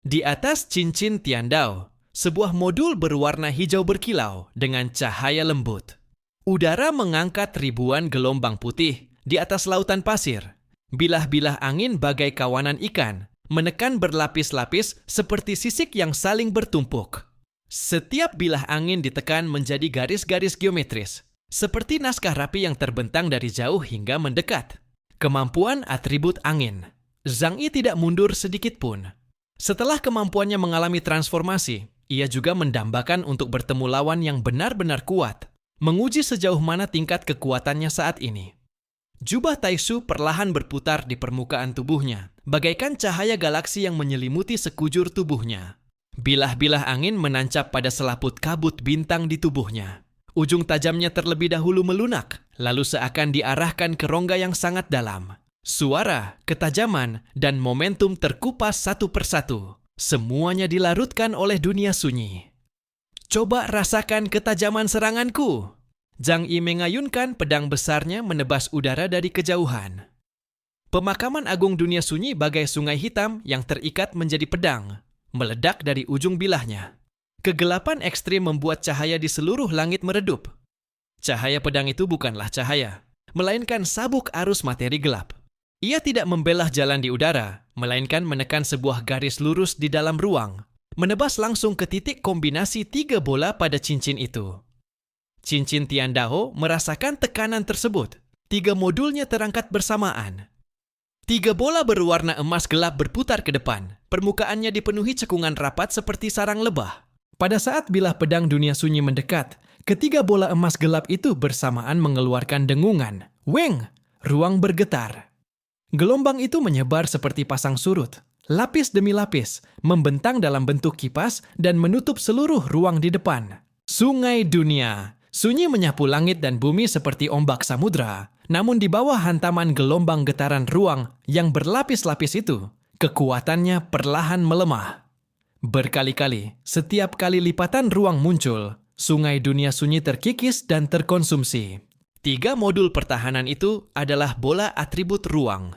Di atas cincin Tiandao, sebuah modul berwarna hijau berkilau dengan cahaya lembut. Udara mengangkat ribuan gelombang putih di atas lautan pasir. Bilah-bilah angin bagai kawanan ikan, menekan berlapis-lapis seperti sisik yang saling bertumpuk. Setiap bilah angin ditekan menjadi garis-garis geometris, seperti naskah rapi yang terbentang dari jauh hingga mendekat. Kemampuan atribut angin. Zhang Yi tidak mundur sedikit pun. Setelah kemampuannya mengalami transformasi, ia juga mendambakan untuk bertemu lawan yang benar-benar kuat, menguji sejauh mana tingkat kekuatannya saat ini. Jubah Taisu perlahan berputar di permukaan tubuhnya, bagaikan cahaya galaksi yang menyelimuti sekujur tubuhnya. Bilah-bilah angin menancap pada selaput kabut bintang di tubuhnya. Ujung tajamnya terlebih dahulu melunak, lalu seakan diarahkan ke rongga yang sangat dalam. Suara, ketajaman, dan momentum terkupas satu persatu. Semuanya dilarutkan oleh dunia sunyi. Coba rasakan ketajaman seranganku. Zhang Yi mengayunkan pedang besarnya menebas udara dari kejauhan. Pemakaman agung dunia sunyi bagai sungai hitam yang terikat menjadi pedang, meledak dari ujung bilahnya. Kegelapan ekstrim membuat cahaya di seluruh langit meredup. Cahaya pedang itu bukanlah cahaya, melainkan sabuk arus materi gelap. Ia tidak membelah jalan di udara, melainkan menekan sebuah garis lurus di dalam ruang, menebas langsung ke titik kombinasi 3 bola pada cincin itu. Cincin Tiandao merasakan tekanan tersebut. 3 modulnya terangkat bersamaan. 3 bola berwarna emas gelap berputar ke depan. Permukaannya dipenuhi cekungan rapat seperti sarang lebah. Pada saat bilah pedang dunia sunyi mendekat, ketiga bola emas gelap itu bersamaan mengeluarkan dengungan. Weng! Ruang bergetar. Gelombang itu menyebar seperti pasang surut, lapis demi lapis, membentang dalam bentuk kipas dan menutup seluruh ruang di depan. Sungai dunia, sunyi menyapu langit dan bumi seperti ombak samudra, namun di bawah hantaman gelombang getaran ruang yang berlapis-lapis itu, kekuatannya perlahan melemah. Berkali-kali, setiap kali lipatan ruang muncul, sungai dunia sunyi terkikis dan terkonsumsi. 3 modul pertahanan itu adalah bola atribut ruang.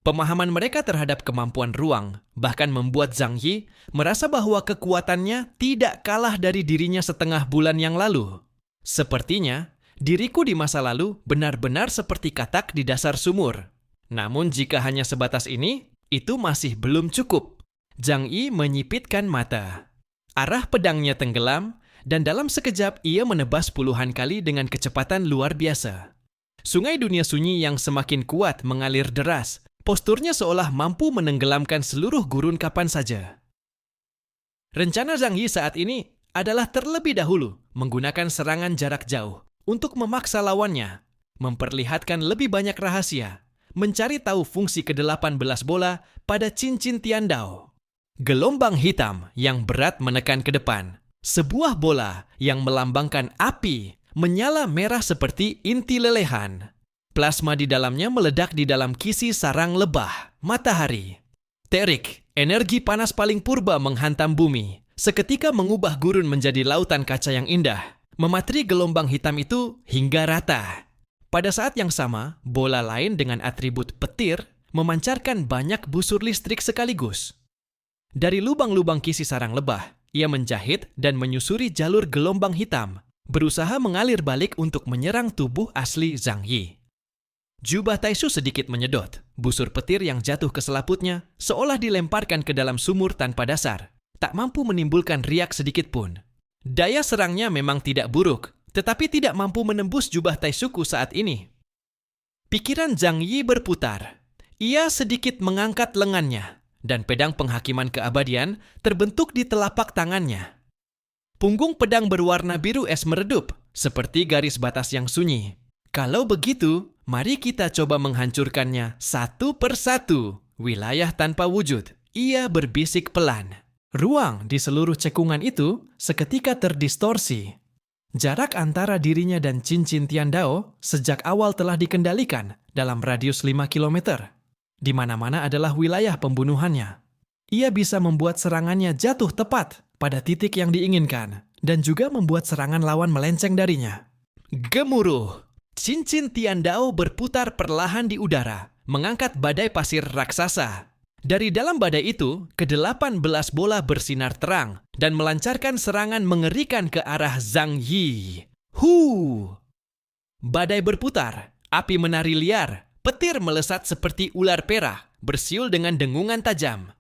Pemahaman mereka terhadap kemampuan ruang bahkan membuat Zhang Yi merasa bahwa kekuatannya tidak kalah dari dirinya setengah bulan yang lalu. Sepertinya, diriku di masa lalu benar-benar seperti katak di dasar sumur. Namun jika hanya sebatas ini, itu masih belum cukup. Zhang Yi menyipitkan mata. Arah pedangnya tenggelam, dan dalam sekejap ia menebas puluhan kali dengan kecepatan luar biasa. Sungai dunia sunyi yang semakin kuat mengalir deras, posturnya seolah mampu menenggelamkan seluruh gurun kapan saja. Rencana Zhang Yi saat ini adalah terlebih dahulu menggunakan serangan jarak jauh untuk memaksa lawannya, memperlihatkan lebih banyak rahasia, mencari tahu fungsi ke-18 bola pada cincin Tiandao. Gelombang hitam yang berat menekan ke depan. Sebuah bola yang melambangkan api menyala merah seperti inti lelehan. Plasma di dalamnya meledak di dalam kisi sarang lebah, matahari. Terik, energi panas paling purba menghantam bumi, seketika mengubah gurun menjadi lautan kaca yang indah, mematri gelombang hitam itu hingga rata. Pada saat yang sama, bola lain dengan atribut petir memancarkan banyak busur listrik sekaligus. Dari lubang-lubang kisi sarang lebah, ia menjahit dan menyusuri jalur gelombang hitam, berusaha mengalir balik untuk menyerang tubuh asli Zhang Yi. Jubah Taisu sedikit menyedot, busur petir yang jatuh ke selaputnya seolah dilemparkan ke dalam sumur tanpa dasar, tak mampu menimbulkan riak sedikit pun. Daya serangnya memang tidak buruk, tetapi tidak mampu menembus jubah Taisuku saat ini. Pikiran Zhang Yi berputar. Ia sedikit mengangkat lengannya, dan pedang penghakiman keabadian terbentuk di telapak tangannya. Punggung pedang berwarna biru es meredup, seperti garis batas yang sunyi. Kalau begitu, mari kita coba menghancurkannya satu persatu. Wilayah tanpa wujud, ia berbisik pelan. Ruang di seluruh cekungan itu seketika terdistorsi. Jarak antara dirinya dan cincin Tiandao sejak awal telah dikendalikan dalam radius 5 kilometer. Di mana-mana adalah wilayah pembunuhannya. Ia bisa membuat serangannya jatuh tepat pada titik yang diinginkan dan juga membuat serangan lawan melenceng darinya. Gemuruh! Cincin Tiandao berputar perlahan di udara, mengangkat badai pasir raksasa. Dari dalam badai itu, ke-18 bola bersinar terang dan melancarkan serangan mengerikan ke arah Zhang Yi. Badai berputar, api menari liar, petir melesat seperti ular perah, bersiul dengan dengungan tajam.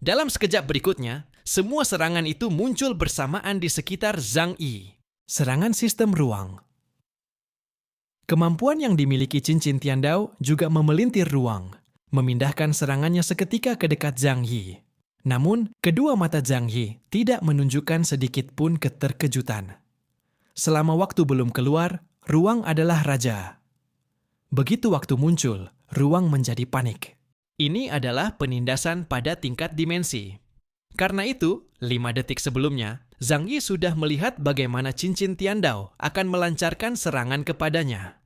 Dalam sekejap berikutnya, semua serangan itu muncul bersamaan di sekitar Zhang Yi. Serangan sistem ruang. Kemampuan yang dimiliki cincin Tiandao juga memelintir ruang, memindahkan serangannya seketika ke dekat Zhang Yi. Namun, kedua mata Zhang Yi tidak menunjukkan sedikit pun keterkejutan. Selama waktu belum keluar, ruang adalah raja. Begitu waktu muncul, ruang menjadi panik. Ini adalah penindasan pada tingkat dimensi. Karena itu, 5 detik sebelumnya, Zhang Yi sudah melihat bagaimana cincin Tiandao akan melancarkan serangan kepadanya.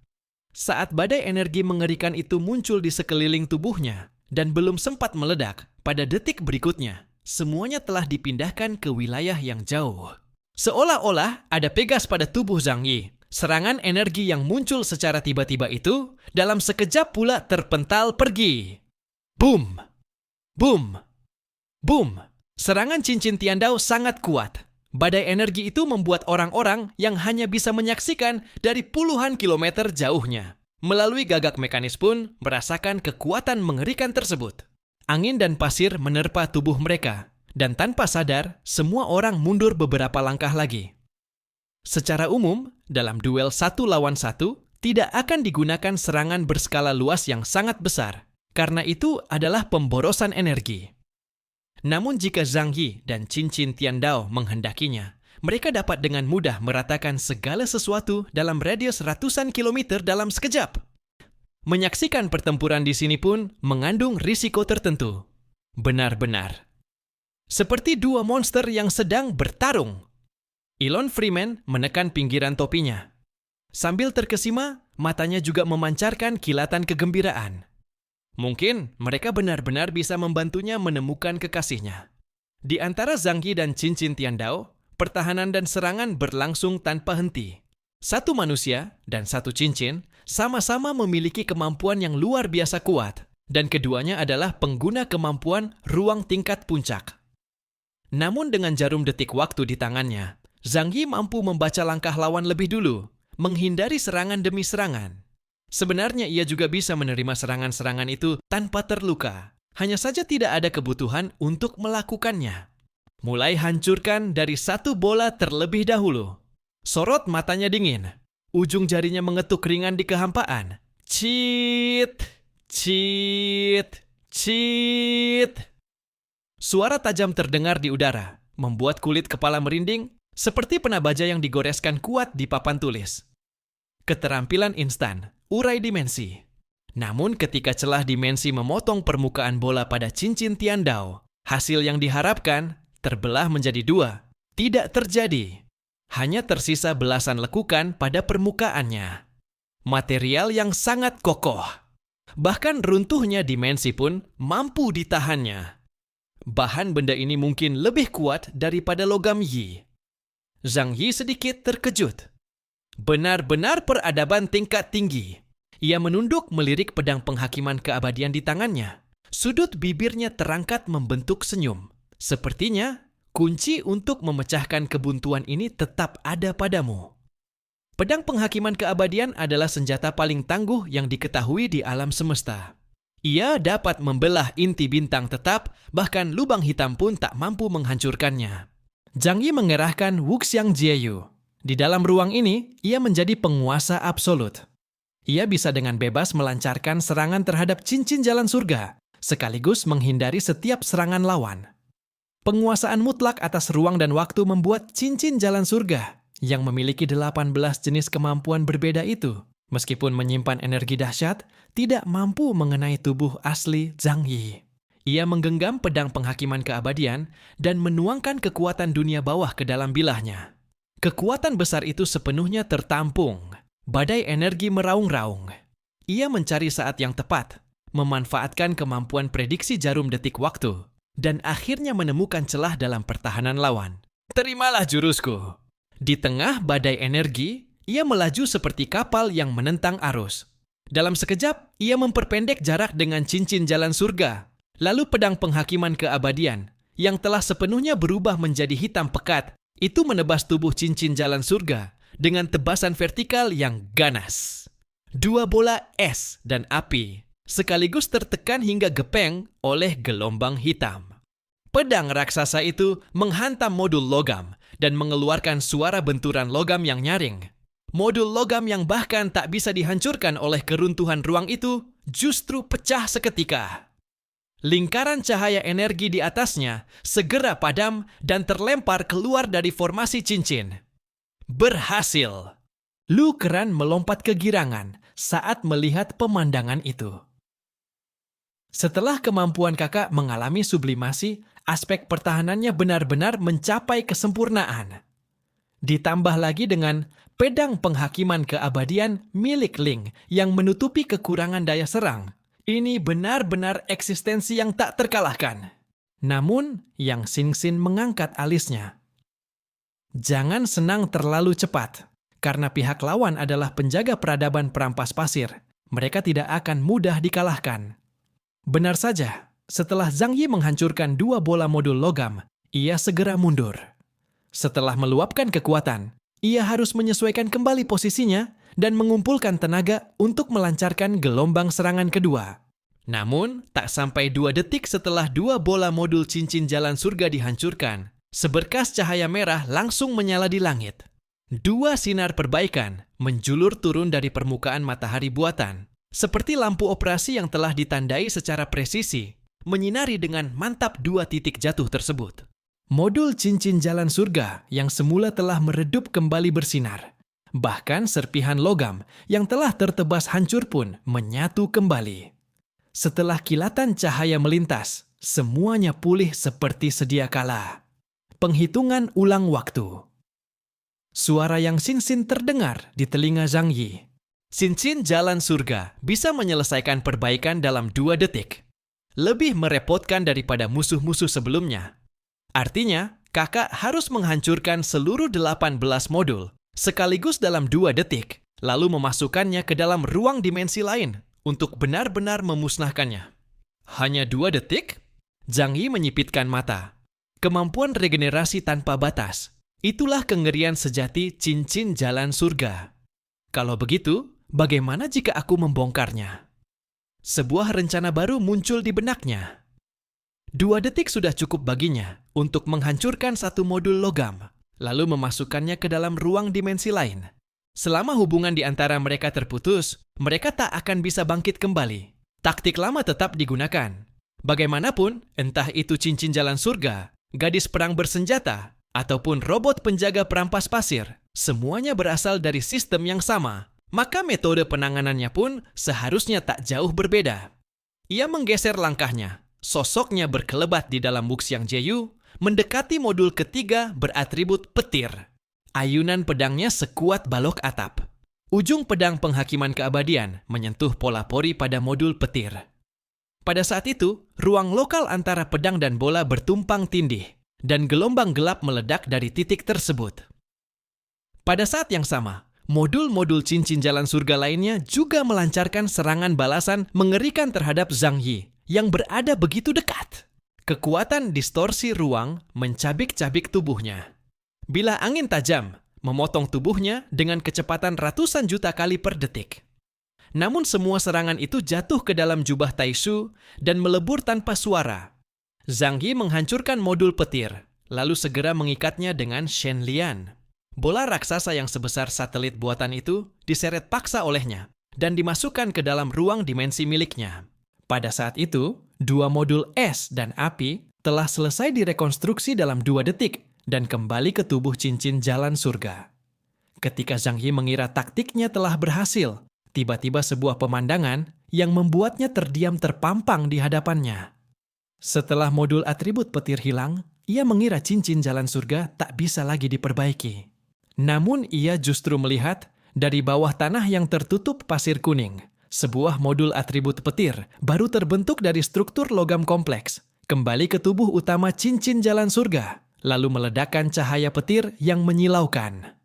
Saat badai energi mengerikan itu muncul di sekeliling tubuhnya dan belum sempat meledak, pada detik berikutnya, semuanya telah dipindahkan ke wilayah yang jauh. Seolah-olah ada pegas pada tubuh Zhang Yi. Serangan energi yang muncul secara tiba-tiba itu dalam sekejap pula terpental pergi. Boom! Boom! Boom! Serangan cincin Tiandao sangat kuat. Badai energi itu membuat orang-orang yang hanya bisa menyaksikan dari puluhan kilometer jauhnya. Melalui gagak mekanis pun merasakan kekuatan mengerikan tersebut. Angin dan pasir menerpa tubuh mereka, dan tanpa sadar, semua orang mundur beberapa langkah lagi. Secara umum, dalam duel 1 lawan 1, tidak akan digunakan serangan berskala luas yang sangat besar, karena itu adalah pemborosan energi. Namun jika Zhang Yi dan cincin Tiandao menghendakinya, mereka dapat dengan mudah meratakan segala sesuatu dalam radius ratusan kilometer dalam sekejap. Menyaksikan pertempuran di sini pun mengandung risiko tertentu. Benar-benar. Seperti dua monster yang sedang bertarung. Elon Freeman menekan pinggiran topinya. Sambil terkesima, matanya juga memancarkan kilatan kegembiraan. Mungkin mereka benar-benar bisa membantunya menemukan kekasihnya. Di antara Zhang Yi dan cincin Tiandao, pertahanan dan serangan berlangsung tanpa henti. Satu manusia dan satu cincin sama-sama memiliki kemampuan yang luar biasa kuat, dan keduanya adalah pengguna kemampuan ruang tingkat puncak. Namun dengan jarum detik waktu di tangannya, Zhang Yi mampu membaca langkah lawan lebih dulu, menghindari serangan demi serangan. Sebenarnya ia juga bisa menerima serangan-serangan itu tanpa terluka. Hanya saja tidak ada kebutuhan untuk melakukannya. Mulai hancurkan dari satu bola terlebih dahulu. Sorot matanya dingin. Ujung jarinya mengetuk ringan di kehampaan. Cit, cit, cit. Suara tajam terdengar di udara, membuat kulit kepala merinding seperti pena baja yang digoreskan kuat di papan tulis. Keterampilan instan. Urai dimensi. Namun ketika celah dimensi memotong permukaan bola pada cincin Tiandao, hasil yang diharapkan terbelah menjadi 2. Tidak terjadi. Hanya tersisa belasan lekukan pada permukaannya. Material yang sangat kokoh. Bahkan runtuhnya dimensi pun mampu ditahannya. Bahan benda ini mungkin lebih kuat daripada logam Yi. Zhang Yi sedikit terkejut. Benar-benar peradaban tingkat tinggi. Ia menunduk melirik pedang penghakiman keabadian di tangannya. Sudut bibirnya terangkat membentuk senyum. Sepertinya, kunci untuk memecahkan kebuntuan ini tetap ada padamu. Pedang penghakiman keabadian adalah senjata paling tangguh yang diketahui di alam semesta. Ia dapat membelah inti bintang tetap, bahkan lubang hitam pun tak mampu menghancurkannya. Zhang Yi mengerahkan Wuxiang Jieyu. Di dalam ruang ini, ia menjadi penguasa absolut. Ia bisa dengan bebas melancarkan serangan terhadap cincin jalan surga, sekaligus menghindari setiap serangan lawan. Penguasaan mutlak atas ruang dan waktu membuat cincin jalan surga, yang memiliki 18 jenis kemampuan berbeda itu, meskipun menyimpan energi dahsyat, tidak mampu mengenai tubuh asli Zhang Yi. Ia menggenggam pedang penghakiman keabadian dan menuangkan kekuatan dunia bawah ke dalam bilahnya. Kekuatan besar itu sepenuhnya tertampung. Badai energi meraung-raung. Ia mencari saat yang tepat, memanfaatkan kemampuan prediksi jarum detik waktu, dan akhirnya menemukan celah dalam pertahanan lawan. Terimalah jurusku. Di tengah badai energi, ia melaju seperti kapal yang menentang arus. Dalam sekejap, ia memperpendek jarak dengan cincin jalan surga, Lalu pedang penghakiman keabadian yang telah sepenuhnya berubah menjadi hitam pekat itu menebas tubuh cincin jalan surga dengan tebasan vertikal yang ganas. Dua bola es dan api sekaligus tertekan hingga gepeng oleh gelombang hitam. Pedang raksasa itu menghantam modul logam dan mengeluarkan suara benturan logam yang nyaring. Modul logam yang bahkan tak bisa dihancurkan oleh keruntuhan ruang itu justru pecah seketika. Lingkaran cahaya energi di atasnya segera padam dan terlempar keluar dari formasi cincin. Berhasil! Lu Keran melompat kegirangan saat melihat pemandangan itu. Setelah kemampuan kakak mengalami sublimasi, aspek pertahanannya benar-benar mencapai kesempurnaan. Ditambah lagi dengan pedang penghakiman keabadian milik Ling yang menutupi kekurangan daya serang. Ini benar-benar eksistensi yang tak terkalahkan. Namun, Yang Xingxin mengangkat alisnya. Jangan senang terlalu cepat, karena pihak lawan adalah penjaga peradaban perampas pasir. Mereka tidak akan mudah dikalahkan. Benar saja, setelah Zhang Yi menghancurkan dua bola modul logam, ia segera mundur. Setelah meluapkan kekuatan, ia harus menyesuaikan kembali posisinya dan mengumpulkan tenaga untuk melancarkan gelombang serangan kedua. Namun, tak sampai 2 detik setelah dua bola modul cincin jalan surga dihancurkan, seberkas cahaya merah langsung menyala di langit. Dua sinar perbaikan menjulur turun dari permukaan matahari buatan, seperti lampu operasi yang telah ditandai secara presisi, menyinari dengan mantap 2 titik jatuh tersebut. Modul cincin jalan surga yang semula telah meredup kembali bersinar. Bahkan serpihan logam yang telah tertebas hancur pun menyatu kembali. Setelah kilatan cahaya melintas, semuanya pulih seperti sedia kala. Penghitungan ulang waktu. Suara Yang Xingxin terdengar di telinga Zhang Yi. Cincin jalan surga bisa menyelesaikan perbaikan dalam 2 detik. Lebih merepotkan daripada musuh-musuh sebelumnya. Artinya, kakak harus menghancurkan seluruh 18 modul sekaligus dalam 2 detik, lalu memasukkannya ke dalam ruang dimensi lain untuk benar-benar memusnahkannya. Hanya 2 detik? Zhang Yi menyipitkan mata. Kemampuan regenerasi tanpa batas. Itulah kengerian sejati cincin jalan surga. Kalau begitu, bagaimana jika aku membongkarnya? Sebuah rencana baru muncul di benaknya. 2 detik sudah cukup baginya untuk menghancurkan 1 modul logam, lalu memasukkannya ke dalam ruang dimensi lain. Selama hubungan di antara mereka terputus, mereka tak akan bisa bangkit kembali. Taktik lama tetap digunakan. Bagaimanapun, entah itu cincin jalan surga, gadis perang bersenjata, ataupun robot penjaga perampas pasir, semuanya berasal dari sistem yang sama. Maka metode penanganannya pun seharusnya tak jauh berbeda. Ia menggeser langkahnya. Sosoknya berkelebat di dalam Wuxiang Jieyu, mendekati modul ketiga beratribut petir. Ayunan pedangnya sekuat balok atap. Ujung pedang penghakiman keabadian menyentuh pola pori pada modul petir. Pada saat itu, ruang lokal antara pedang dan bola bertumpang tindih, dan gelombang gelap meledak dari titik tersebut. Pada saat yang sama, modul-modul cincin jalan surga lainnya juga melancarkan serangan balasan mengerikan terhadap Zhang Yi yang berada begitu dekat. Kekuatan distorsi ruang mencabik-cabik tubuhnya. Bila angin tajam, memotong tubuhnya dengan kecepatan ratusan juta kali per detik. Namun semua serangan itu jatuh ke dalam jubah Taishu dan melebur tanpa suara. Zhang Yi menghancurkan modul petir, lalu segera mengikatnya dengan Shen Lian. Bola raksasa yang sebesar satelit buatan itu diseret paksa olehnya dan dimasukkan ke dalam ruang dimensi miliknya. Pada saat itu, 2 modul es dan api telah selesai direkonstruksi dalam 2 detik dan kembali ke tubuh cincin jalan surga. Ketika Zhang Yi mengira taktiknya telah berhasil, tiba-tiba sebuah pemandangan yang membuatnya terdiam terpampang di hadapannya. Setelah modul atribut petir hilang, ia mengira cincin jalan surga tak bisa lagi diperbaiki. Namun ia justru melihat dari bawah tanah yang tertutup pasir kuning, sebuah modul atribut petir baru terbentuk dari struktur logam kompleks, kembali ke tubuh utama cincin jalan surga, lalu meledakkan cahaya petir yang menyilaukan.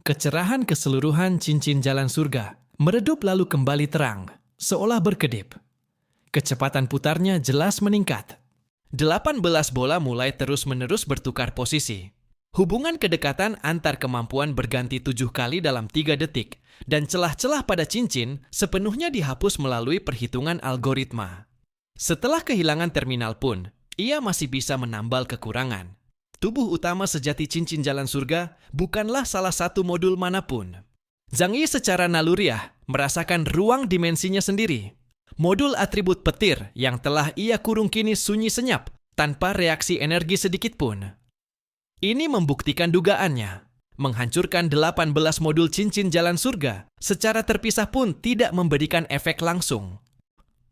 Kecerahan keseluruhan cincin jalan surga meredup lalu kembali terang, seolah berkedip. Kecepatan putarnya jelas meningkat. 18 bola mulai terus-menerus bertukar posisi. Hubungan kedekatan antar kemampuan berganti 7 kali dalam 3 detik, dan celah-celah pada cincin sepenuhnya dihapus melalui perhitungan algoritma. Setelah kehilangan terminal pun, ia masih bisa menambal kekurangan. Tubuh utama sejati cincin jalan surga bukanlah salah satu modul manapun. Zhang Yi secara naluriah merasakan ruang dimensinya sendiri. Modul atribut petir yang telah ia kurung kini sunyi senyap tanpa reaksi energi sedikit pun. Ini membuktikan dugaannya. Menghancurkan 18 modul cincin jalan surga secara terpisah pun tidak memberikan efek langsung.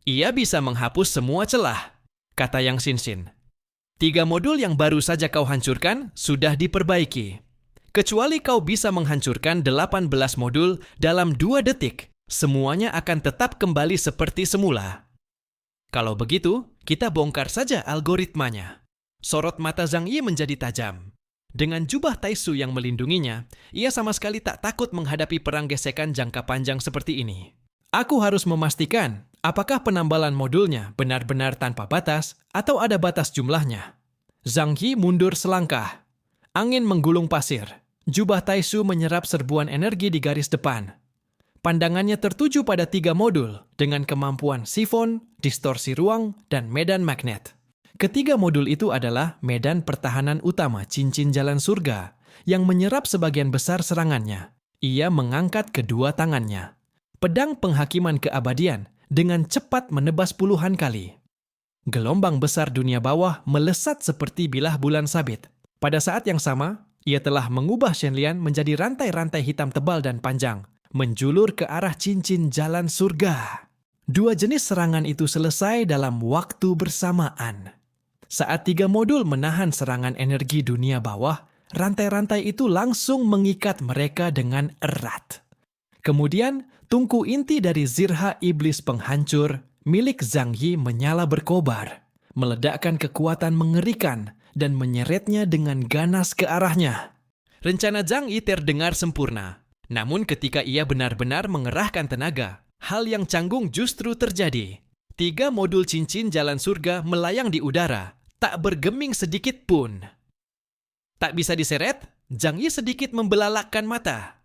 Ia bisa menghapus semua celah, kata Yang Xinxin. 3 modul yang baru saja kau hancurkan sudah diperbaiki. Kecuali kau bisa menghancurkan 18 modul dalam 2 detik, semuanya akan tetap kembali seperti semula. Kalau begitu, kita bongkar saja algoritmanya. Sorot mata Zhang Yi menjadi tajam. Dengan jubah Taisu yang melindunginya, ia sama sekali tak takut menghadapi perang gesekan jangka panjang seperti ini. Aku harus memastikan apakah penambalan modulnya benar-benar tanpa batas atau ada batas jumlahnya. Zhang Yi mundur selangkah. Angin menggulung pasir. Jubah Taisu menyerap serbuan energi di garis depan. Pandangannya tertuju pada 3 modul dengan kemampuan sifon, distorsi ruang, dan medan magnet. Ketiga modul itu adalah medan pertahanan utama cincin jalan surga yang menyerap sebagian besar serangannya. Ia mengangkat kedua tangannya. Pedang penghakiman keabadian dengan cepat menebas puluhan kali. Gelombang besar dunia bawah melesat seperti bilah bulan sabit. Pada saat yang sama, ia telah mengubah Shenlian menjadi rantai-rantai hitam tebal dan panjang, menjulur ke arah cincin jalan surga. 2 jenis serangan itu selesai dalam waktu bersamaan. Saat 3 modul menahan serangan energi dunia bawah, rantai-rantai itu langsung mengikat mereka dengan erat. Kemudian, tungku inti dari zirha iblis penghancur milik Zhang Yi menyala berkobar, meledakkan kekuatan mengerikan dan menyeretnya dengan ganas ke arahnya. Rencana Zhang Yi terdengar sempurna. Namun ketika ia benar-benar mengerahkan tenaga, hal yang canggung justru terjadi. 3 modul cincin jalan surga melayang di udara, tak bergeming sedikit pun. Tak bisa diseret, Zhang Yi sedikit membelalakkan mata.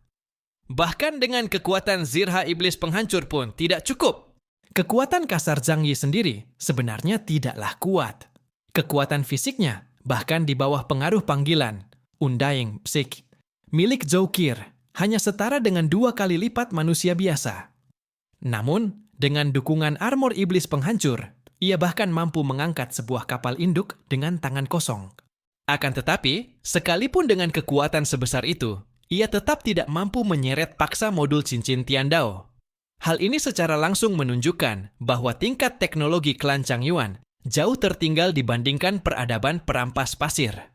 Bahkan dengan kekuatan zirha iblis penghancur pun tidak cukup. Kekuatan kasar Zhang Yi sendiri sebenarnya tidaklah kuat. Kekuatan fisiknya bahkan di bawah pengaruh panggilan, Undying Psyche, milik Zhoukir, hanya setara dengan 2 kali lipat manusia biasa. Namun, dengan dukungan armor iblis penghancur, ia bahkan mampu mengangkat sebuah kapal induk dengan tangan kosong. Akan tetapi, sekalipun dengan kekuatan sebesar itu, ia tetap tidak mampu menyeret paksa modul cincin Tiandao. Hal ini secara langsung menunjukkan bahwa tingkat teknologi klan Changyuan jauh tertinggal dibandingkan peradaban perampas pasir.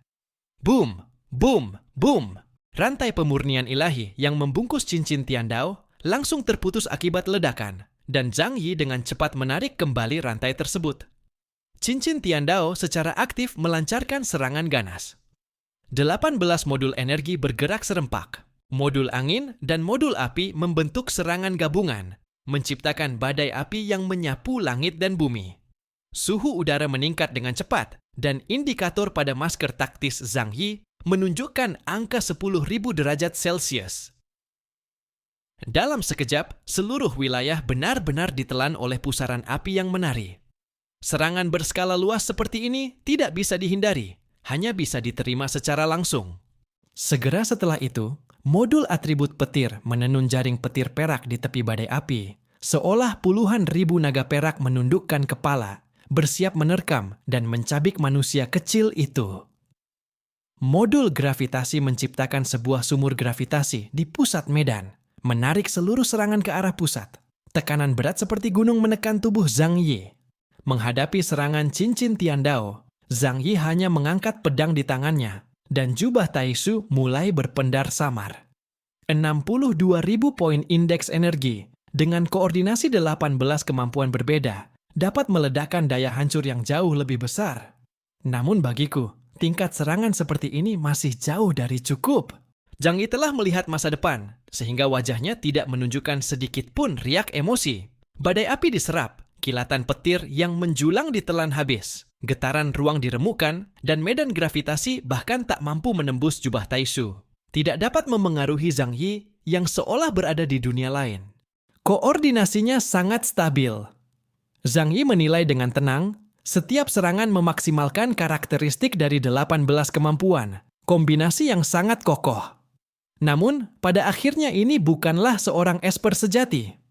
Boom, boom, boom. Rantai pemurnian ilahi yang membungkus cincin Tiandao langsung terputus akibat ledakan, dan Zhang Yi dengan cepat menarik kembali rantai tersebut. Cincin Tiandao secara aktif melancarkan serangan ganas. 18 modul energi bergerak serempak. Modul angin dan modul api membentuk serangan gabungan, menciptakan badai api yang menyapu langit dan bumi. Suhu udara meningkat dengan cepat, dan indikator pada masker taktis Zhang Yi menunjukkan angka 10.000 derajat Celcius. Dalam sekejap, seluruh wilayah benar-benar ditelan oleh pusaran api yang menari. Serangan berskala luas seperti ini tidak bisa dihindari, hanya bisa diterima secara langsung. Segera setelah itu, modul atribut petir menenun jaring petir perak di tepi badai api, seolah puluhan ribu naga perak menundukkan kepala, bersiap menerkam dan mencabik manusia kecil itu. Modul gravitasi menciptakan sebuah sumur gravitasi di pusat medan, menarik seluruh serangan ke arah pusat. Tekanan berat seperti gunung menekan tubuh Zhang Yi. Menghadapi serangan cincin Tiandao, Zhang Yi hanya mengangkat pedang di tangannya, dan jubah Taisu mulai berpendar samar. 62.000 poin indeks energi dengan koordinasi 18 kemampuan berbeda dapat meledakkan daya hancur yang jauh lebih besar. Namun bagiku, tingkat serangan seperti ini masih jauh dari cukup. Zhang Yi telah melihat masa depan, sehingga wajahnya tidak menunjukkan sedikit pun riak emosi. Badai api diserap, kilatan petir yang menjulang ditelan habis, getaran ruang diremukkan, dan medan gravitasi bahkan tak mampu menembus jubah Taishu. Tidak dapat memengaruhi Zhang Yi yang seolah berada di dunia lain. Koordinasinya sangat stabil. Zhang Yi menilai dengan tenang, setiap serangan memaksimalkan karakteristik dari 18 kemampuan, kombinasi yang sangat kokoh. Namun, pada akhirnya ini bukanlah seorang esper sejati.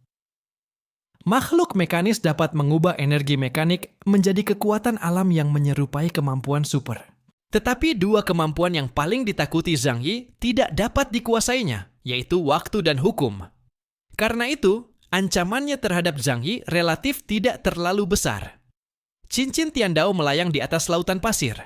Makhluk mekanis dapat mengubah energi mekanik menjadi kekuatan alam yang menyerupai kemampuan super. Tetapi dua kemampuan yang paling ditakuti Zhang Yi tidak dapat dikuasainya, yaitu waktu dan hukum. Karena itu, ancamannya terhadap Zhang Yi relatif tidak terlalu besar. Cincin Tiandao melayang di atas lautan pasir.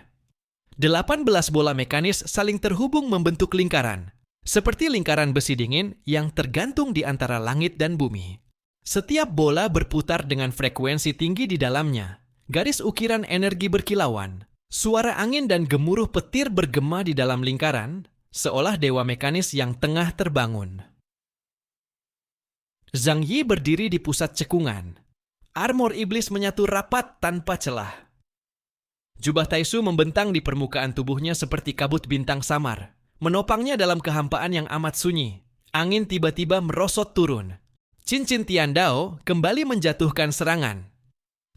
18 bola mekanis saling terhubung membentuk lingkaran, seperti lingkaran besi dingin yang tergantung di antara langit dan bumi. Setiap bola berputar dengan frekuensi tinggi di dalamnya. Garis ukiran energi berkilauan. Suara angin dan gemuruh petir bergema di dalam lingkaran, seolah dewa mekanis yang tengah terbangun. Zhang Yi berdiri di pusat cekungan. Armor iblis menyatu rapat tanpa celah. Jubah Taishu membentang di permukaan tubuhnya seperti kabut bintang samar, menopangnya dalam kehampaan yang amat sunyi. Angin tiba-tiba merosot turun. Cincin Tiandao kembali menjatuhkan serangan.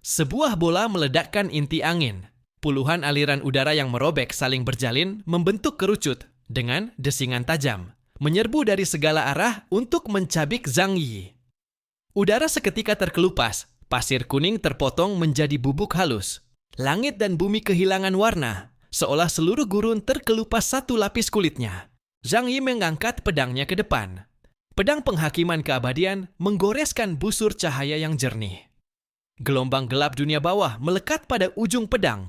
Sebuah bola meledakkan inti angin. Puluhan aliran udara yang merobek saling berjalin membentuk kerucut dengan desingan tajam, menyerbu dari segala arah untuk mencabik Zhang Yi. Udara seketika terkelupas. Pasir kuning terpotong menjadi bubuk halus. Langit dan bumi kehilangan warna, seolah seluruh gurun terkelupas satu lapis kulitnya. Zhang Yi mengangkat pedangnya ke depan. Pedang penghakiman keabadian menggoreskan busur cahaya yang jernih. Gelombang gelap dunia bawah melekat pada ujung pedang.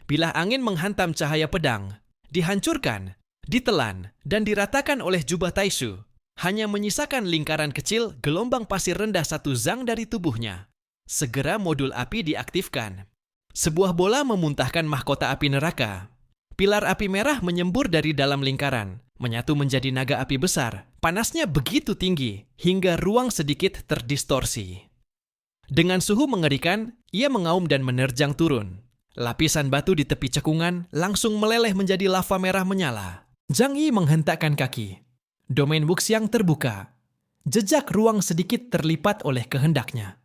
Bilah angin menghantam cahaya pedang, dihancurkan, ditelan, dan diratakan oleh jubah Taishu. Hanya menyisakan lingkaran kecil gelombang pasir rendah satu zang dari tubuhnya. Segera modul api diaktifkan. Sebuah bola memuntahkan mahkota api neraka. Pilar api merah menyembur dari dalam lingkaran, menyatu menjadi naga api besar. Panasnya begitu tinggi, hingga ruang sedikit terdistorsi. Dengan suhu mengerikan, ia mengaum dan menerjang turun. Lapisan batu di tepi cekungan langsung meleleh menjadi lava merah menyala. Zhang Yi menghentakkan kaki. Domain Wuxiang terbuka. Jejak ruang sedikit terlipat oleh kehendaknya.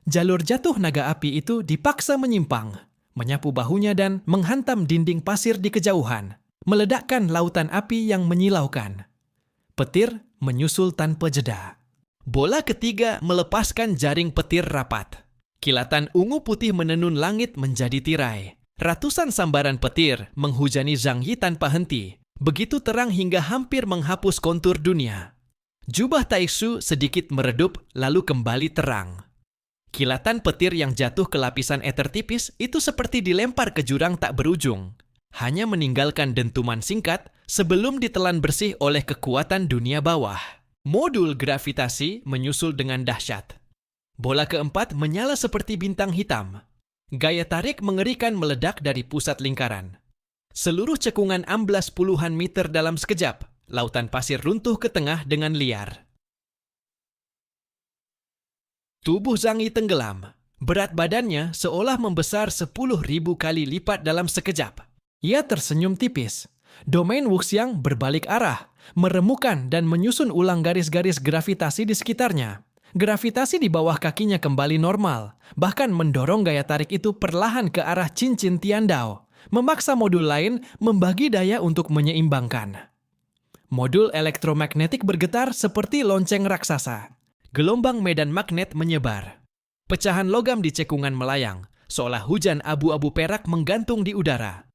Jalur jatuh naga api itu dipaksa menyimpang, menyapu bahunya dan menghantam dinding pasir di kejauhan, meledakkan lautan api yang menyilaukan. Petir menyusul tanpa jeda. Bola ketiga melepaskan jaring petir rapat. Kilatan ungu putih menenun langit menjadi tirai. Ratusan sambaran petir menghujani Zhang Yi tanpa henti, begitu terang hingga hampir menghapus kontur dunia. Jubah Taishu sedikit meredup lalu kembali terang. Kilatan petir yang jatuh ke lapisan eter tipis itu seperti dilempar ke jurang tak berujung, hanya meninggalkan dentuman singkat sebelum ditelan bersih oleh kekuatan dunia bawah. Modul gravitasi menyusul dengan dahsyat. Bola keempat menyala seperti bintang hitam. Gaya tarik mengerikan meledak dari pusat lingkaran. Seluruh cekungan amblas puluhan meter dalam sekejap. Lautan pasir runtuh ke tengah dengan liar. Tubuh Zhang Yi tenggelam. Berat badannya seolah membesar 10.000 kali lipat dalam sekejap. Ia tersenyum tipis. Domain Wuxiang berbalik arah, meremukan dan menyusun ulang garis-garis gravitasi di sekitarnya. Gravitasi di bawah kakinya kembali normal, bahkan mendorong gaya tarik itu perlahan ke arah cincin Tiandao, memaksa modul lain membagi daya untuk menyeimbangkan. Modul elektromagnetik bergetar seperti lonceng raksasa. Gelombang medan magnet menyebar. Pecahan logam di cekungan melayang, seolah hujan abu-abu perak menggantung di udara.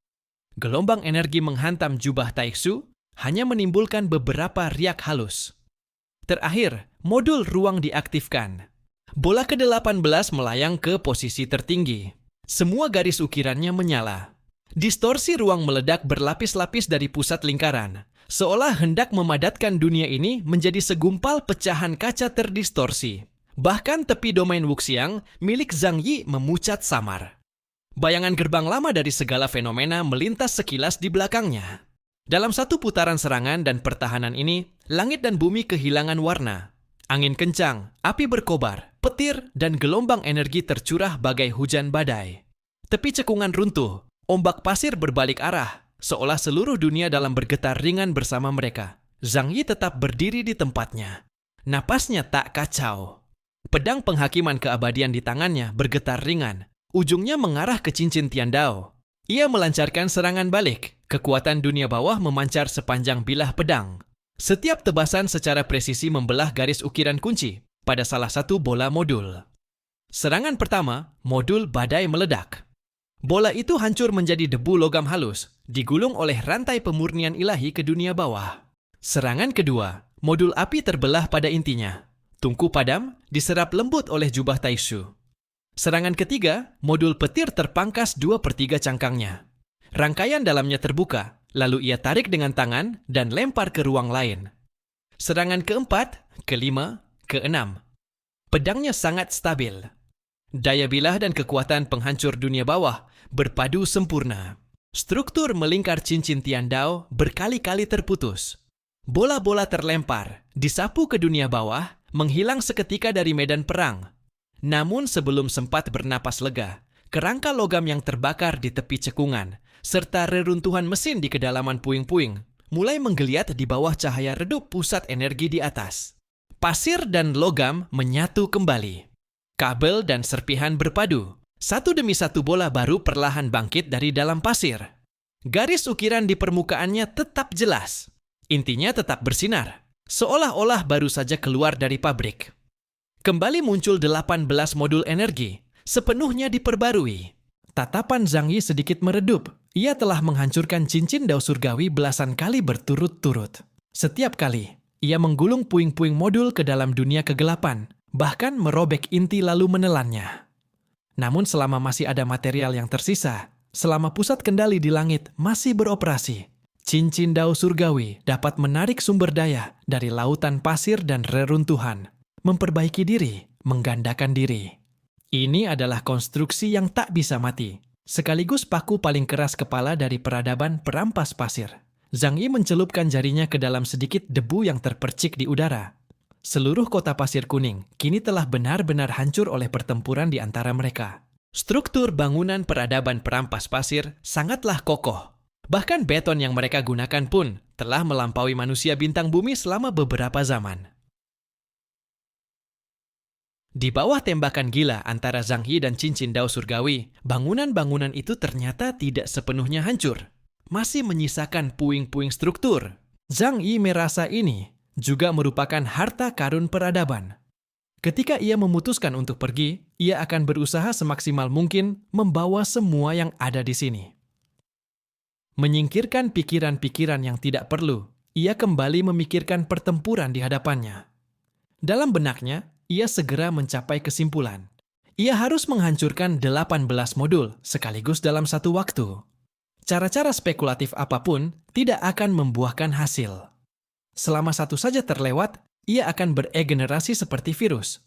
Gelombang energi menghantam jubah Taishu, hanya menimbulkan beberapa riak halus. Terakhir, modul ruang diaktifkan. Bola ke-18 melayang ke posisi tertinggi. Semua garis ukirannya menyala. Distorsi ruang meledak berlapis-lapis dari pusat lingkaran, seolah hendak memadatkan dunia ini menjadi segumpal pecahan kaca terdistorsi. Bahkan tepi domain Wuxiang milik Zhang Yi memucat samar. Bayangan gerbang lama dari segala fenomena melintas sekilas di belakangnya. Dalam satu putaran serangan dan pertahanan ini, langit dan bumi kehilangan warna. Angin kencang, api berkobar, Petir dan gelombang energi tercurah bagai hujan badai. Tepi cekungan runtuh, ombak pasir berbalik arah, seolah seluruh dunia dalam bergetar ringan bersama mereka. Zhang Yi tetap berdiri di tempatnya. Napasnya tak kacau. Pedang penghakiman keabadian di tangannya bergetar ringan. Ujungnya mengarah ke cincin Tiandao. Ia melancarkan serangan balik. Kekuatan dunia bawah memancar sepanjang bilah pedang. Setiap tebasan secara presisi membelah garis ukiran kunci pada salah satu bola modul. Serangan pertama, modul badai meledak. Bola itu hancur menjadi debu logam halus, digulung oleh rantai pemurnian ilahi ke dunia bawah. Serangan kedua, modul api terbelah pada intinya. Tungku padam diserap lembut oleh jubah Taishu. Serangan ketiga, modul petir terpangkas 2/3 cangkangnya. Rangkaian dalamnya terbuka, lalu ia tarik dengan tangan dan lempar ke ruang lain. Serangan keempat, kelima, keenam. Pedangnya sangat stabil. Daya bilah dan kekuatan penghancur dunia bawah berpadu sempurna. Struktur melingkar cincin Tiandao berkali-kali terputus. Bola-bola terlempar, disapu ke dunia bawah, menghilang seketika dari medan perang. Namun sebelum sempat bernapas lega, kerangka logam yang terbakar di tepi cekungan, serta reruntuhan mesin di kedalaman puing-puing, mulai menggeliat di bawah cahaya redup pusat energi di atas. Pasir dan logam menyatu kembali. Kabel dan serpihan berpadu. Satu demi satu bola baru perlahan bangkit dari dalam pasir. Garis ukiran di permukaannya tetap jelas. Intinya tetap bersinar, seolah-olah baru saja keluar dari pabrik. Kembali muncul 18 modul energi, sepenuhnya diperbarui. Tatapan Zhang Yi sedikit meredup. Ia telah menghancurkan cincin dao surgawi belasan kali berturut-turut. Setiap kali, ia menggulung puing-puing modul ke dalam dunia kegelapan, bahkan merobek inti lalu menelannya. Namun selama masih ada material yang tersisa, selama pusat kendali di langit masih beroperasi, cincin dao surgawi dapat menarik sumber daya dari lautan pasir dan reruntuhan, memperbaiki diri, menggandakan diri. Ini adalah konstruksi yang tak bisa mati, sekaligus paku paling keras kepala dari peradaban perampas pasir. Zhang Yi mencelupkan jarinya ke dalam sedikit debu yang terpercik di udara. Seluruh kota pasir kuning kini telah benar-benar hancur oleh pertempuran di antara mereka. Struktur bangunan peradaban perampas pasir sangatlah kokoh. Bahkan beton yang mereka gunakan pun telah melampaui manusia bintang bumi selama beberapa zaman. Di bawah tembakan gila antara Zhang Yi dan cincin dao surgawi, bangunan-bangunan itu ternyata tidak sepenuhnya hancur. Masih menyisakan puing-puing struktur. Zhang Yi merasa ini juga merupakan harta karun peradaban. Ketika ia memutuskan untuk pergi, ia akan berusaha semaksimal mungkin membawa semua yang ada di sini. Menyingkirkan pikiran-pikiran yang tidak perlu, ia kembali memikirkan pertempuran di hadapannya. Dalam benaknya, ia segera mencapai kesimpulan. Ia harus menghancurkan 18 modul sekaligus dalam satu waktu. Cara-cara spekulatif apapun tidak akan membuahkan hasil. Selama satu saja terlewat, ia akan beregenerasi seperti virus.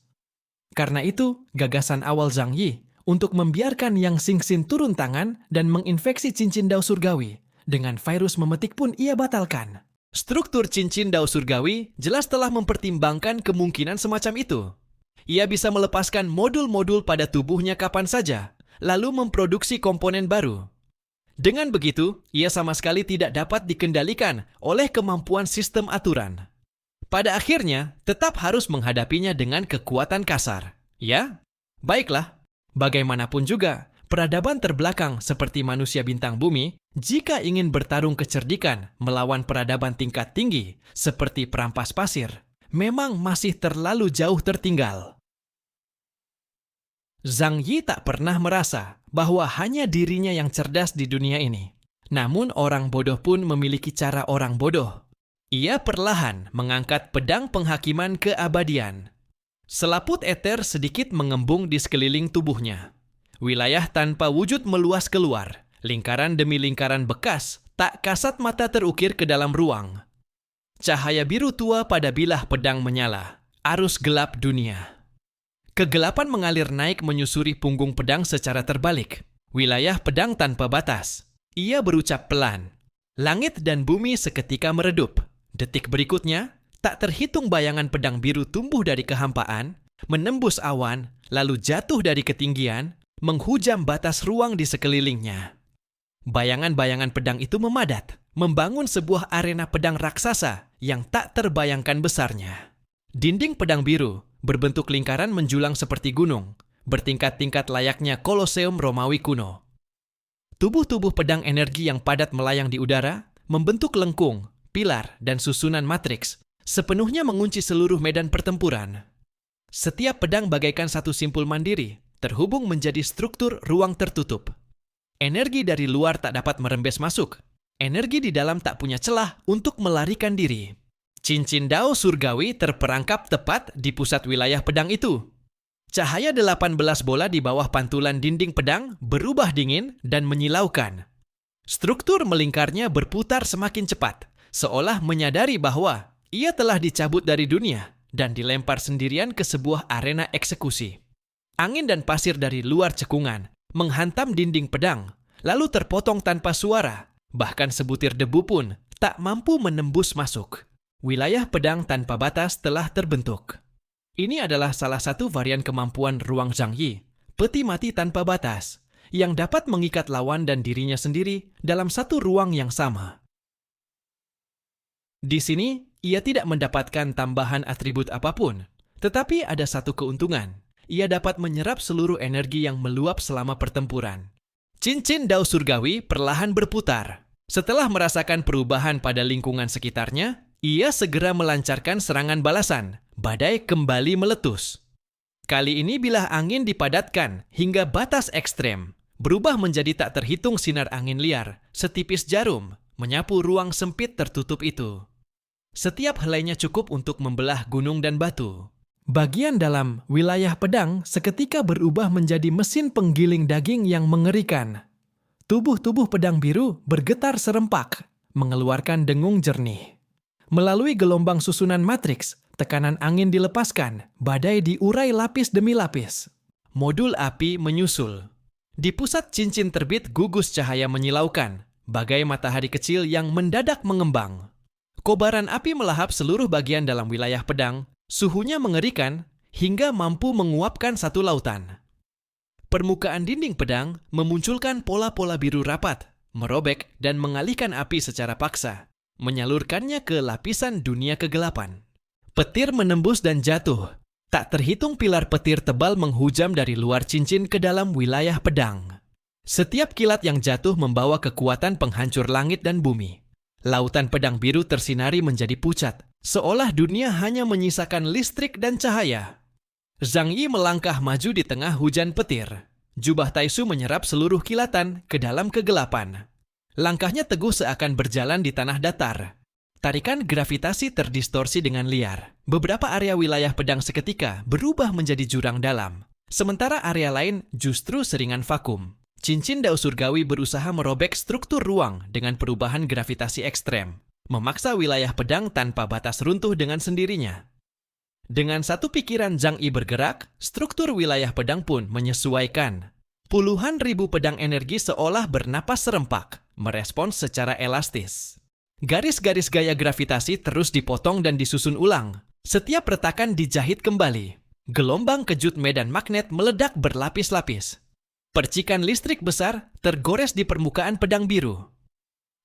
Karena itu, gagasan awal Zhang Yi untuk membiarkan Yang Xingxin turun tangan dan menginfeksi cincin dao surgawi dengan virus memetik pun ia batalkan. Struktur cincin dao surgawi jelas telah mempertimbangkan kemungkinan semacam itu. Ia bisa melepaskan modul-modul pada tubuhnya kapan saja, lalu memproduksi komponen baru. Dengan begitu, ia sama sekali tidak dapat dikendalikan oleh kemampuan sistem aturan. Pada akhirnya, tetap harus menghadapinya dengan kekuatan kasar. Ya, baiklah. Bagaimanapun juga, peradaban terbelakang seperti manusia bintang bumi, jika ingin bertarung kecerdikan melawan peradaban tingkat tinggi seperti perampas pasir, memang masih terlalu jauh tertinggal. Zhang Yi tak pernah merasa bahwa hanya dirinya yang cerdas di dunia ini. Namun orang bodoh pun memiliki cara orang bodoh. Ia perlahan mengangkat pedang penghakiman keabadian. Selaput eter sedikit mengembung di sekeliling tubuhnya. Wilayah tanpa wujud meluas keluar. Lingkaran demi lingkaran bekas tak kasat mata terukir ke dalam ruang. Cahaya biru tua pada bilah pedang menyala. Arus gelap dunia. Kegelapan mengalir naik menyusuri punggung pedang secara terbalik. Wilayah pedang tanpa batas. Ia berucap pelan. Langit dan bumi seketika meredup. Detik berikutnya, tak terhitung bayangan pedang biru tumbuh dari kehampaan, menembus awan, lalu jatuh dari ketinggian, menghujam batas ruang di sekelilingnya. Bayangan-bayangan pedang itu memadat, membangun sebuah arena pedang raksasa yang tak terbayangkan besarnya. Dinding pedang biru berbentuk lingkaran menjulang seperti gunung, bertingkat-tingkat layaknya Koloseum Romawi kuno. Tubuh-tubuh pedang energi yang padat melayang di udara, membentuk lengkung, pilar, dan susunan matriks, sepenuhnya mengunci seluruh medan pertempuran. Setiap pedang bagaikan satu simpul mandiri, terhubung menjadi struktur ruang tertutup. Energi dari luar tak dapat merembes masuk. Energi di dalam tak punya celah untuk melarikan diri. Cincin Dao surgawi terperangkap tepat di pusat wilayah pedang itu. Cahaya 18 bola di bawah pantulan dinding pedang berubah dingin dan menyilaukan. Struktur melingkarnya berputar semakin cepat, seolah menyadari bahwa ia telah dicabut dari dunia dan dilempar sendirian ke sebuah arena eksekusi. Angin dan pasir dari luar cekungan menghantam dinding pedang, lalu terpotong tanpa suara, bahkan sebutir debu pun tak mampu menembus masuk. Wilayah pedang tanpa batas telah terbentuk. Ini adalah salah satu varian kemampuan ruang Zhang Yi, peti mati tanpa batas, yang dapat mengikat lawan dan dirinya sendiri dalam satu ruang yang sama. Di sini, ia tidak mendapatkan tambahan atribut apapun, tetapi ada satu keuntungan. Ia dapat menyerap seluruh energi yang meluap selama pertempuran. Cincin Dao surgawi perlahan berputar. Setelah merasakan perubahan pada lingkungan sekitarnya, ia segera melancarkan serangan balasan. Badai kembali meletus. Kali ini bilah angin dipadatkan hingga batas ekstrem, berubah menjadi tak terhitung sinar angin liar, setipis jarum, menyapu ruang sempit tertutup itu. Setiap helainya cukup untuk membelah gunung dan batu. Bagian dalam wilayah pedang seketika berubah menjadi mesin penggiling daging yang mengerikan. Tubuh-tubuh pedang biru bergetar serempak, mengeluarkan dengung jernih. Melalui gelombang susunan matriks, tekanan angin dilepaskan, badai diurai lapis demi lapis. Modul api menyusul. Di pusat cincin terbit gugus cahaya menyilaukan, bagai matahari kecil yang mendadak mengembang. Kobaran api melahap seluruh bagian dalam wilayah pedang, suhunya mengerikan hingga mampu menguapkan satu lautan. Permukaan dinding pedang memunculkan pola-pola biru rapat, merobek dan mengalihkan api secara paksa, menyalurkannya ke lapisan dunia kegelapan. Petir menembus dan jatuh. Tak terhitung pilar petir tebal menghujam dari luar cincin ke dalam wilayah pedang. Setiap kilat yang jatuh membawa kekuatan penghancur langit dan bumi. Lautan pedang biru tersinari menjadi pucat, seolah dunia hanya menyisakan listrik dan cahaya. Zhang Yi melangkah maju di tengah hujan petir. Jubah Taisu menyerap seluruh kilatan ke dalam kegelapan. Langkahnya teguh seakan berjalan di tanah datar. Tarikan gravitasi terdistorsi dengan liar. Beberapa area wilayah pedang seketika berubah menjadi jurang dalam. Sementara area lain justru seringan vakum. Cincin Dao surgawi berusaha merobek struktur ruang dengan perubahan gravitasi ekstrem. Memaksa wilayah pedang tanpa batas runtuh dengan sendirinya. Dengan satu pikiran Zhang Yi bergerak, struktur wilayah pedang pun menyesuaikan. Puluhan ribu pedang energi seolah bernapas serempak, merespons secara elastis. Garis-garis gaya gravitasi terus dipotong dan disusun ulang. Setiap retakan dijahit kembali. Gelombang kejut medan magnet meledak berlapis-lapis. Percikan listrik besar tergores di permukaan pedang biru.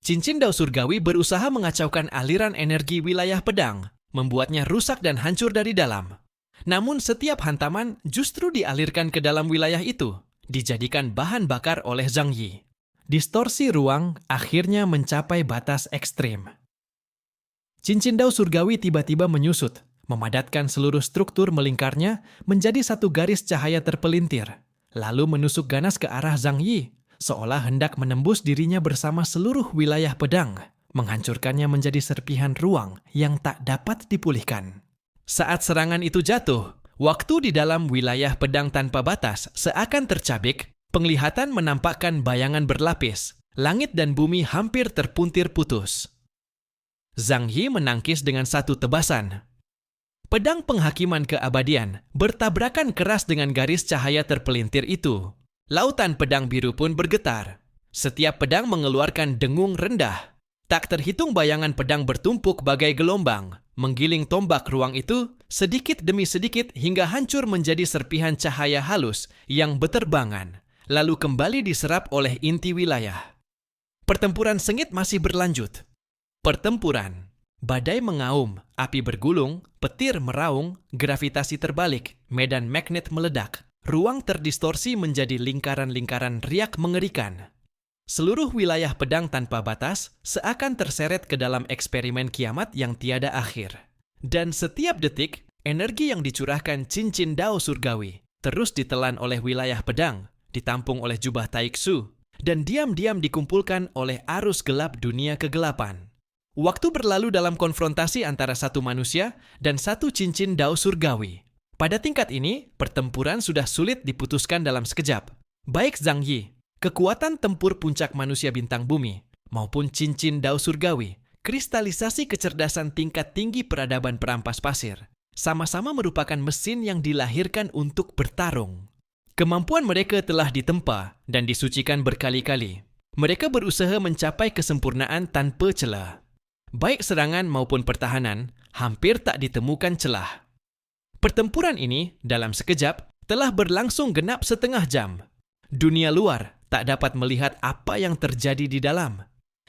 Cincin Dao surgawi berusaha mengacaukan aliran energi wilayah pedang, membuatnya rusak dan hancur dari dalam. Namun setiap hantaman justru dialirkan ke dalam wilayah itu, dijadikan bahan bakar oleh Zhang Yi. Distorsi ruang akhirnya mencapai batas ekstrim. Cincin Dao surgawi tiba-tiba menyusut, memadatkan seluruh struktur melingkarnya menjadi satu garis cahaya terpelintir, lalu menusuk ganas ke arah Zhang Yi, seolah hendak menembus dirinya bersama seluruh wilayah pedang, menghancurkannya menjadi serpihan ruang yang tak dapat dipulihkan. Saat serangan itu jatuh, waktu di dalam wilayah pedang tanpa batas seakan tercabik. Penglihatan menampakkan bayangan berlapis, langit dan bumi hampir terpuntir putus. Zhang Yi menangkis dengan satu tebasan. Pedang penghakiman keabadian bertabrakan keras dengan garis cahaya terpelintir itu. Lautan pedang biru pun bergetar. Setiap pedang mengeluarkan dengung rendah. Tak terhitung bayangan pedang bertumpuk bagai gelombang, menggiling tombak ruang itu sedikit demi sedikit hingga hancur menjadi serpihan cahaya halus yang beterbangan, lalu kembali diserap oleh inti wilayah. Pertempuran sengit masih berlanjut. Pertempuran. Badai mengaum, api bergulung, petir meraung, gravitasi terbalik, medan magnet meledak. Ruang terdistorsi menjadi lingkaran-lingkaran riak mengerikan. Seluruh wilayah pedang tanpa batas seakan terseret ke dalam eksperimen kiamat yang tiada akhir. Dan setiap detik, energi yang dicurahkan cincin Dao surgawi terus ditelan oleh wilayah pedang, ditampung oleh jubah Taiksu, dan diam-diam dikumpulkan oleh arus gelap dunia kegelapan. Waktu berlalu dalam konfrontasi antara satu manusia dan satu cincin Dao surgawi. Pada tingkat ini, pertempuran sudah sulit diputuskan dalam sekejap. Baik Zhang Yi, kekuatan tempur puncak manusia bintang bumi, maupun cincin Dao surgawi, kristalisasi kecerdasan tingkat tinggi peradaban perampas pasir, sama-sama merupakan mesin yang dilahirkan untuk bertarung. Kemampuan mereka telah ditempa dan disucikan berkali-kali. Mereka berusaha mencapai kesempurnaan tanpa celah. Baik serangan maupun pertahanan, hampir tak ditemukan celah. Pertempuran ini, dalam sekejap, telah berlangsung genap setengah jam. Dunia luar tak dapat melihat apa yang terjadi di dalam.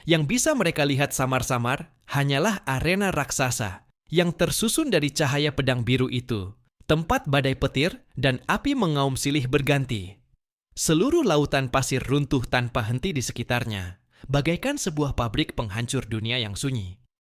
Yang bisa mereka lihat samar-samar hanyalah arena raksasa yang tersusun dari cahaya pedang biru itu, tempat badai petir dan api mengaum silih berganti. Seluruh lautan pasir runtuh tanpa henti di sekitarnya, bagaikan sebuah pabrik penghancur dunia yang sunyi.